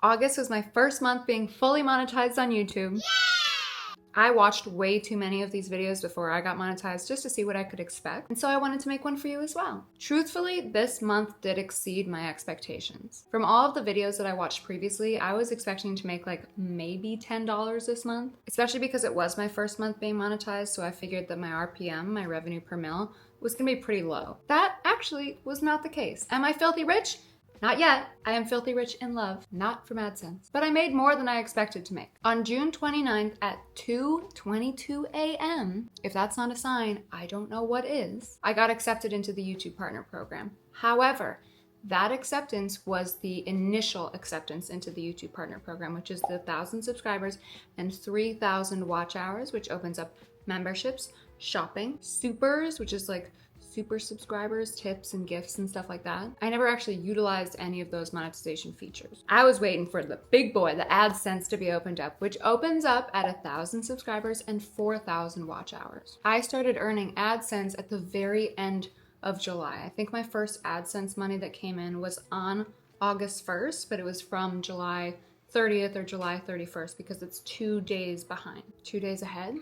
August was my first month being fully monetized on YouTube. I watched way too many of these videos before I got monetized just to see what I could expect, and so I wanted to make one for you as well. Truthfully, this month did exceed my expectations. From all of the videos that I watched previously, I was expecting to make like maybe $10 this month, especially because it was my first month being monetized, so I figured that my RPM, my revenue per mil, was gonna be pretty low. That actually was not the case. Am I filthy rich? Not yet. I am filthy rich in love, not from AdSense. But I made more than I expected to make. On June 29th at 2:22 a.m., if that's not a sign, I don't know what is, I got accepted into the YouTube Partner Program. However, that acceptance was the initial acceptance into the YouTube Partner Program, which is the 1,000 subscribers and 3,000 watch hours, which opens up memberships, shopping, supers, which is like super subscribers, tips and gifts and stuff like that. I never actually utilized any of those monetization features. I was waiting for the big boy, the AdSense, to be opened up, which opens up at 1,000 subscribers and 4,000 watch hours. I started earning AdSense at the very end of July. I think my first AdSense money that came in was on August 1st, but it was from July 30th or July 31st because it's 2 days behind. 2 days ahead?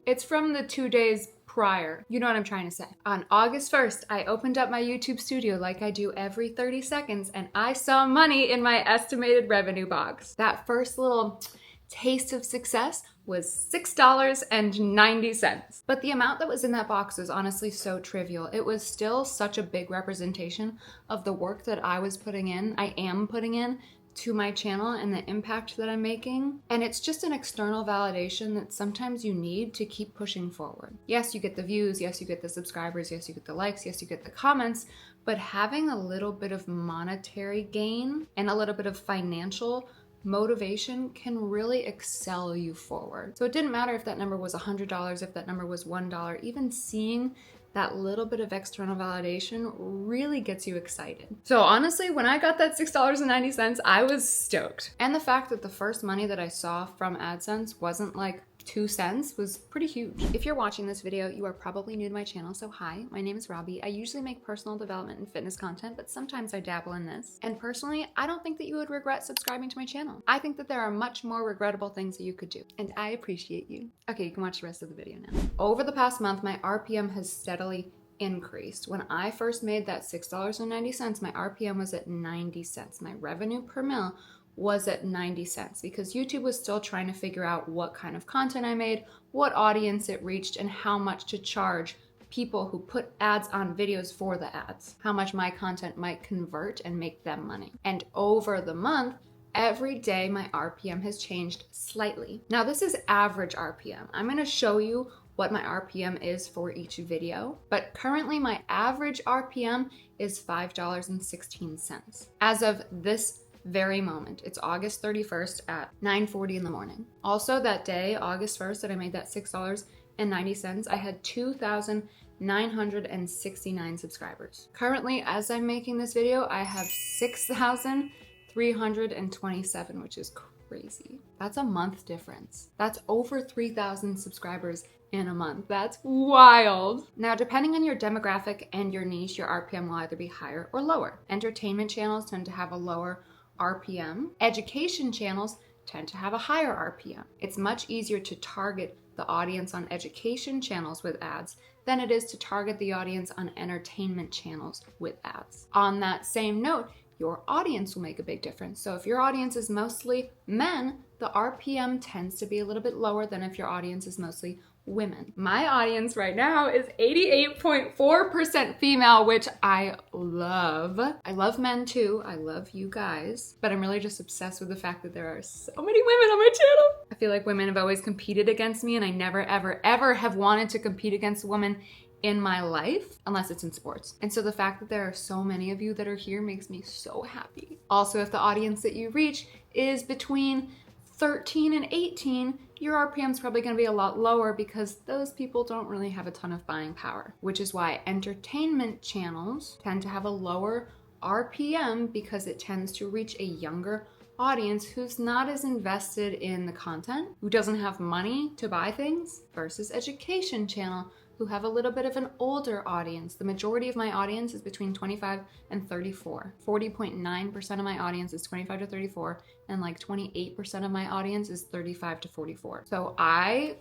It's from the 2 days prior. You know what I'm trying to say. On August 1st, I opened up my YouTube studio like I do every 30 seconds, and I saw money in my estimated revenue box. That first little taste of success was $6.90. But the amount that was in that box was honestly so trivial. It was still such a big representation of the work that I was putting in, I am putting in, to my channel and the impact that I'm making. And it's just an external validation that sometimes you need to keep pushing forward. Yes, you get the views, yes, you get the subscribers, yes, you get the likes, yes, you get the comments, but having a little bit of monetary gain and a little bit of financial motivation can really excel you forward. So it didn't matter if that number was $100, if that number was $1, even seeing that little bit of external validation really gets you excited. So honestly, when I got that $6.90, I was stoked. And the fact that the first money that I saw from AdSense wasn't like 2 cents was pretty huge. If you're watching this video, you are probably new to my channel, so hi, my name is Robbie. I usually make personal development and fitness content, but sometimes I dabble in this. And personally, I don't think that you would regret subscribing to my channel. I think that there are much more regrettable things that you could do, and I appreciate you. Okay, you can watch the rest of the video now. Over the past month, my RPM has steadily increased. When I first made that $6.90, my RPM was at 90 cents. My revenue per mil was at 90 cents because YouTube was still trying to figure out what kind of content I made, what audience it reached, and how much to charge people who put ads on videos for the ads, how much my content might convert and make them money. And over the month, every day my RPM has changed slightly. Now this is average RPM. I'm gonna show you what my RPM is for each video, but currently my average RPM is $5.16. As of this very moment. It's August 31st at 9:40 in the morning. Also that day, August 1st, that I made that $6.90, I had 2,969 subscribers. Currently, as I'm making this video, I have 6,327, which is crazy. That's a month difference. That's over 3,000 subscribers in a month. That's wild. Now, depending on your demographic and your niche, your RPM will either be higher or lower. Entertainment channels tend to have a lower RPM. Education channels tend to have a higher RPM. It's much easier to target the audience on education channels with ads than it is to target the audience on entertainment channels with ads. On that same note, your audience will make a big difference. So if your audience is mostly men, the RPM tends to be a little bit lower than if your audience is mostly women. My audience right now is 88.4% female, which I love. I love men too. I love you guys, but I'm really just obsessed with the fact that there are so many women on my channel. I feel like women have always competed against me, and I never, ever, ever have wanted to compete against a woman in my life, unless it's in sports. And so the fact that there are so many of you that are here makes me so happy. Also, if the audience that you reach is between 13 and 18, your RPM is probably going to be a lot lower because those people don't really have a ton of buying power, which is why entertainment channels tend to have a lower RPM because it tends to reach a younger audience who's not as invested in the content, who doesn't have money to buy things, versus education channel who have a little bit of an older audience. The majority of my audience is between 25 and 34. 40.9% of my audience is 25 to 34, and like 28% of my audience is 35 to 44. So I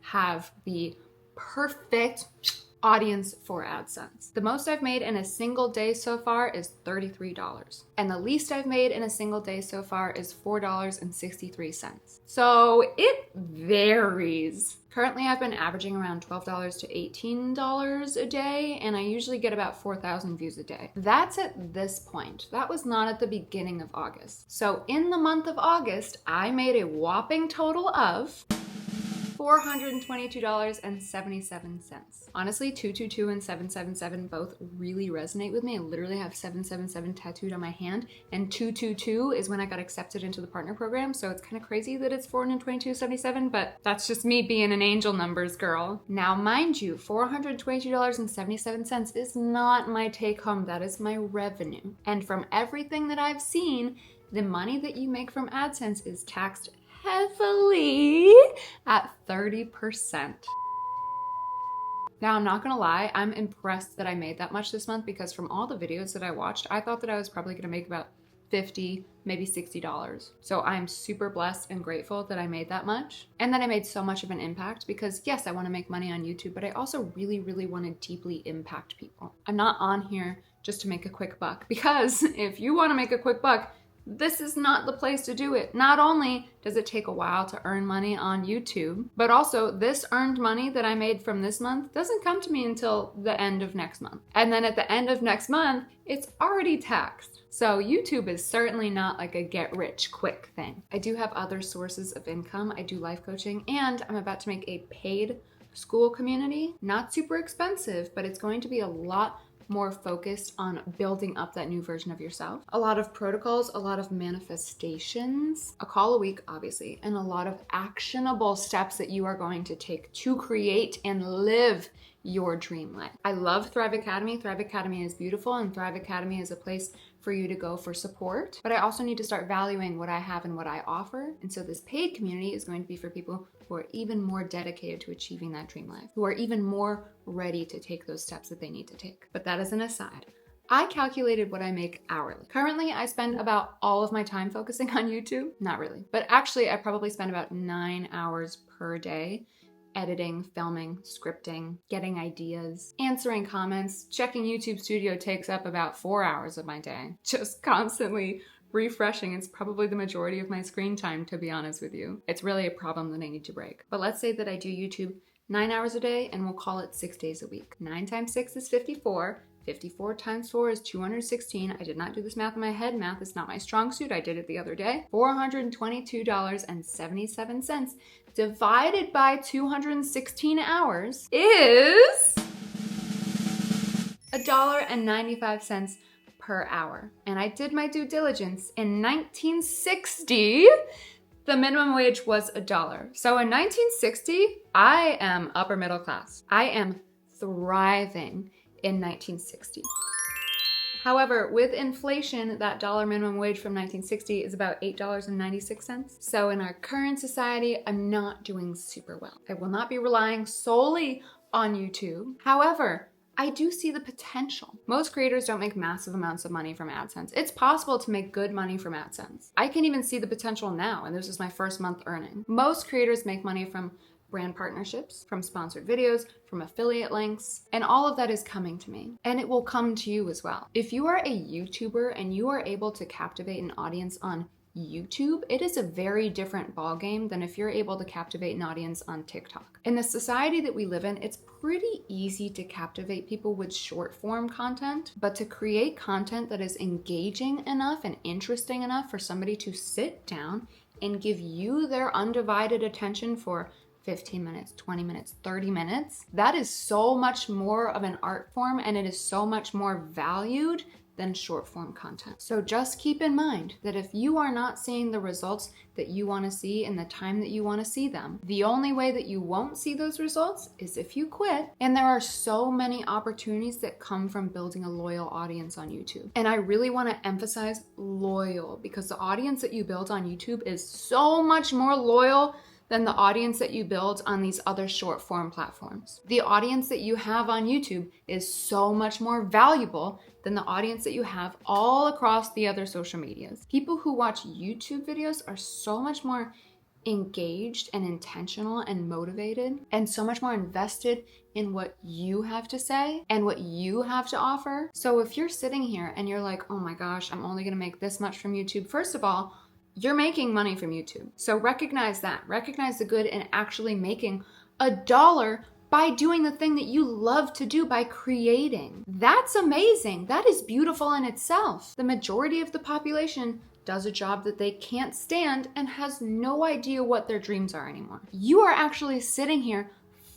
have the perfect audience for AdSense. The most I've made in a single day so far is $33. And the least I've made in a single day so far is $4.63. So it varies. Currently, I've been averaging around $12 to $18 a day, and I usually get about 4,000 views a day. That's at this point. That was not at the beginning of August. So in the month of August, I made a whopping total of $422.77. Honestly, 222 and 777 both really resonate with me. I literally have 777 tattooed on my hand, and 222 is when I got accepted into the partner program, so it's kind of crazy that it's 422.77, but that's just me being an angel numbers girl. Now, mind you, $422.77 is not my take home, that is my revenue. And from everything that I've seen, the money that you make from AdSense is taxed heavily at 30%. Now, I'm not gonna lie, I'm impressed that I made that much this month, because from all the videos that I watched, I thought that I was probably gonna make about $50, maybe $60. So I'm super blessed and grateful that I made that much, and that I made so much of an impact, because yes, I wanna make money on YouTube, but I also really, really wanna deeply impact people. I'm not on here just to make a quick buck, because if you wanna make a quick buck, this is not the place to do it. Not only does it take a while to earn money on YouTube, but also this earned money that I made from this month doesn't come to me until the end of next month. And then at the end of next month, it's already taxed. So YouTube is certainly not like a get rich quick thing. I do have other sources of income. I do life coaching, and I'm about to make a paid school community. Not super expensive, but it's going to be a lot more focused on building up that new version of yourself. A lot of protocols, a lot of manifestations, a call a week, obviously, and a lot of actionable steps that you are going to take to create and live your dream life. I love Thrive Academy. Thrive Academy is beautiful, and Thrive Academy is a place for you to go for support. But I also need to start valuing what I have and what I offer. And so this paid community is going to be for people who are even more dedicated to achieving that dream life, who are even more ready to take those steps that they need to take. But that is an aside. I calculated what I make hourly. Currently, I spend about all of my time focusing on YouTube. Not really, but actually I probably spend about 9 hours per day editing, filming, scripting, getting ideas, answering comments. Checking YouTube Studio takes up about 4 hours of my day. Just constantly refreshing. It's probably the majority of my screen time, to be honest with you. It's really a problem that I need to break. But let's say that I do YouTube 9 hours a day, and we'll call it 6 days a week. 9 times 6 is 54. 54 times 4 is 216. I did not do this math in my head. Math is not my strong suit. I did it the other day. $422.77 divided by 216 hours is $1.95 per hour. And I did my due diligence. In 1960, the minimum wage was $1. So in 1960, I am upper middle class. I am thriving in 1960. However, with inflation, that dollar minimum wage from 1960 is about $8.96. So in our current society, I'm not doing super well. I will not be relying solely on YouTube. However, I do see the potential. Most creators don't make massive amounts of money from AdSense. It's possible to make good money from AdSense. I can even see the potential now, and this is my first month earning. Most creators make money from brand partnerships, from sponsored videos, from affiliate links, and all of that is coming to me. And it will come to you as well. If you are a YouTuber and you are able to captivate an audience on YouTube, it is a very different ballgame than if you're able to captivate an audience on TikTok. In the society that we live in, it's pretty easy to captivate people with short form content, but to create content that is engaging enough and interesting enough for somebody to sit down and give you their undivided attention for 15 minutes, 20 minutes, 30 minutes, that is so much more of an art form, and it is so much more valued than short form content. So just keep in mind that if you are not seeing the results that you want to see in the time that you want to see them, the only way that you won't see those results is if you quit. And there are so many opportunities that come from building a loyal audience on YouTube. And I really want to emphasize loyal, because the audience that you build on YouTube is so much more loyal than the audience that you build on these other short form platforms. The audience that you have on YouTube is so much more valuable than the audience that you have all across the other social medias. People who watch YouTube videos are so much more engaged and intentional and motivated and so much more invested in what you have to say and what you have to offer. So if you're sitting here and you're like, oh my gosh, I'm only gonna make this much from YouTube, first of all, you're making money from YouTube. So recognize that. Recognize the good in actually making $1 by doing the thing that you love to do, by creating. That's amazing. That is beautiful in itself. The majority of the population does a job that they can't stand and has no idea what their dreams are anymore. You are actually sitting here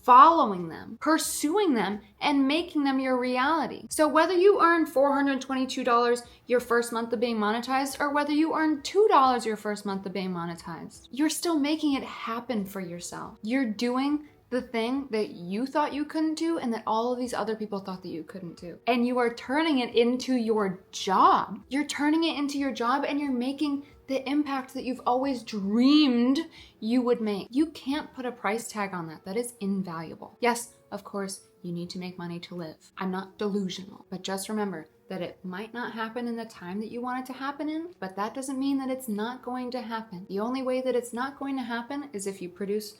following them, pursuing them, and making them your reality. So whether you earn $422 your first month of being monetized, or whether you earn $2 your first month of being monetized, you're still making it happen for yourself. You're doing the thing that you thought you couldn't do and that all of these other people thought that you couldn't do. And you are turning it into your job. You're turning it into your job and you're making the impact that you've always dreamed you would make. You can't put a price tag on that. That is invaluable. Yes, of course, you need to make money to live. I'm not delusional, but just remember that it might not happen in the time that you want it to happen in, but that doesn't mean that it's not going to happen. The only way that it's not going to happen is if you produce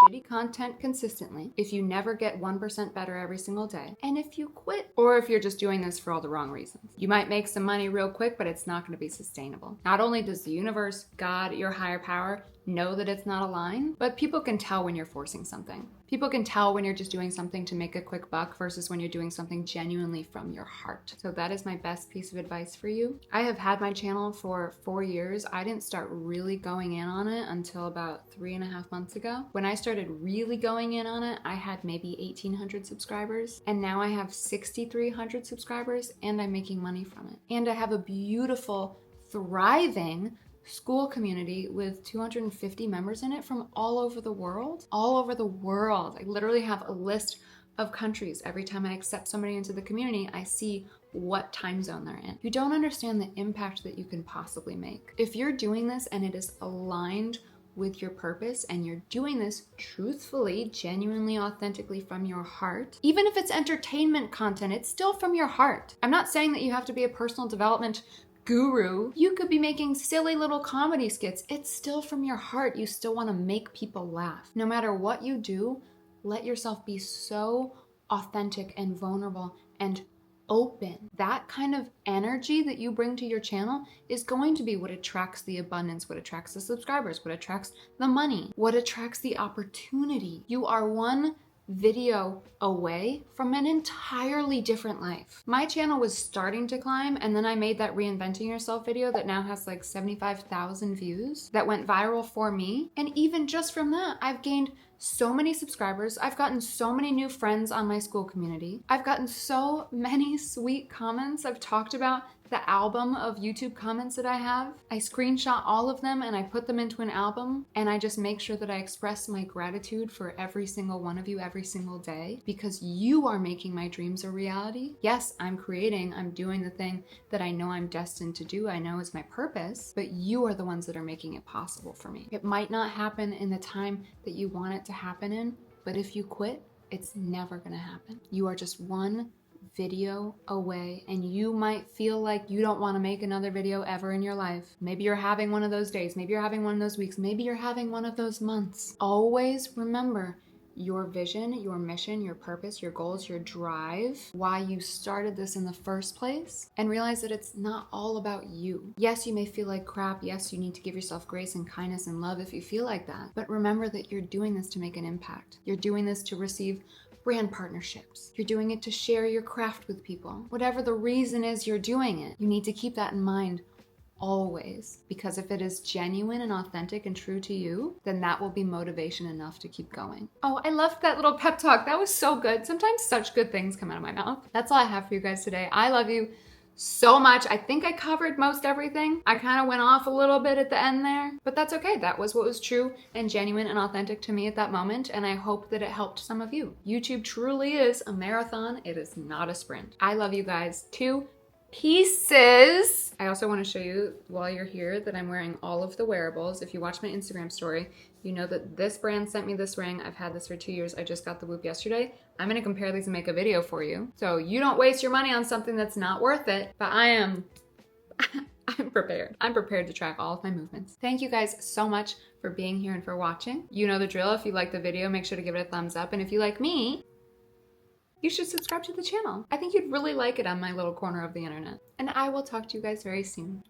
shitty content consistently, if you never get 1% better every single day, and if you quit, or if you're just doing this for all the wrong reasons. You might make some money real quick, but it's not going to be sustainable. Not only does the universe, God, your higher power, know that it's not aligned, but people can tell when you're forcing something. People can tell when you're just doing something to make a quick buck versus when you're doing something genuinely from your heart. So that is my best piece of advice for you. I have had my channel for 4 years. I didn't start really going in on it until about 3.5 months ago. When I started really going in on it, I had maybe 1,800 subscribers, and now I have 6,300 subscribers, and I'm making money from it. And I have a beautiful, thriving school community with 250 members in it from all over the world. All over the world. I literally have a list of countries. Every time I accept somebody into the community, I see what time zone they're in. You don't understand the impact that you can possibly make. If you're doing this and it is aligned with your purpose and you're doing this truthfully, genuinely, authentically from your heart, even if it's entertainment content, it's still from your heart. I'm not saying that you have to be a personal development guru. You could be making silly little comedy skits. It's still from your heart. You still want to make people laugh. No matter what you do, let yourself be so authentic and vulnerable and open. That kind of energy that you bring to your channel is going to be what attracts the abundance, what attracts the subscribers, what attracts the money, what attracts the opportunity. You are one video away from an entirely different life. My channel was starting to climb, and then I made that reinventing yourself video that now has like 75,000 views that went viral for me. And even just from that, I've gained so many subscribers. I've gotten so many new friends on my school community. I've gotten so many sweet comments. I've talked about the album of YouTube comments that I have. I screenshot all of them and I put them into an album, and I just make sure that I express my gratitude for every single one of you every single day, because you are making my dreams a reality. Yes, I'm doing the thing that I know I'm destined to do, I know is my purpose, but you are the ones that are making it possible for me. It might not happen in the time that you want it to happen in, but if you quit, it's never gonna happen. You are just one video away, and you might feel like you don't want to make another video ever in your life. Maybe you're having one of those days, maybe you're having one of those weeks, maybe you're having one of those months. Always remember your vision, your mission, your purpose, your goals, your drive, why you started this in the first place, and realize that it's not all about you. Yes, you may feel like crap. Yes, you need to give yourself grace and kindness and love if you feel like that. But remember that you're doing this to make an impact. You're doing this to receive brand partnerships. You're doing it to share your craft with people. Whatever the reason is you're doing it, you need to keep that in mind always, because if it is genuine and authentic and true to you, then that will be motivation enough to keep going. Oh, I loved that little pep talk. That was so good. Sometimes such good things come out of my mouth. That's all I have for you guys today. I love you so much. I think I covered most everything. I kind of went off a little bit at the end there, but that's okay. That was what was true and genuine and authentic to me at that moment, and I hope that it helped some of you. YouTube truly is a marathon. It is not a sprint. I love you guys to pieces. I also want to show you while you're here that I'm wearing all of the wearables. If you watch my Instagram story, you know that this brand sent me this ring. I've had this for 2 years. I just got the Whoop yesterday. I'm going to compare these and make a video for you. So you don't waste your money on something that's not worth it. But I'm prepared. I'm prepared to track all of my movements. Thank you guys so much for being here and for watching. You know the drill. If you like the video, make sure to give it a thumbs up. And if you like me, you should subscribe to the channel. I think you'd really like it on my little corner of the internet. And I will talk to you guys very soon.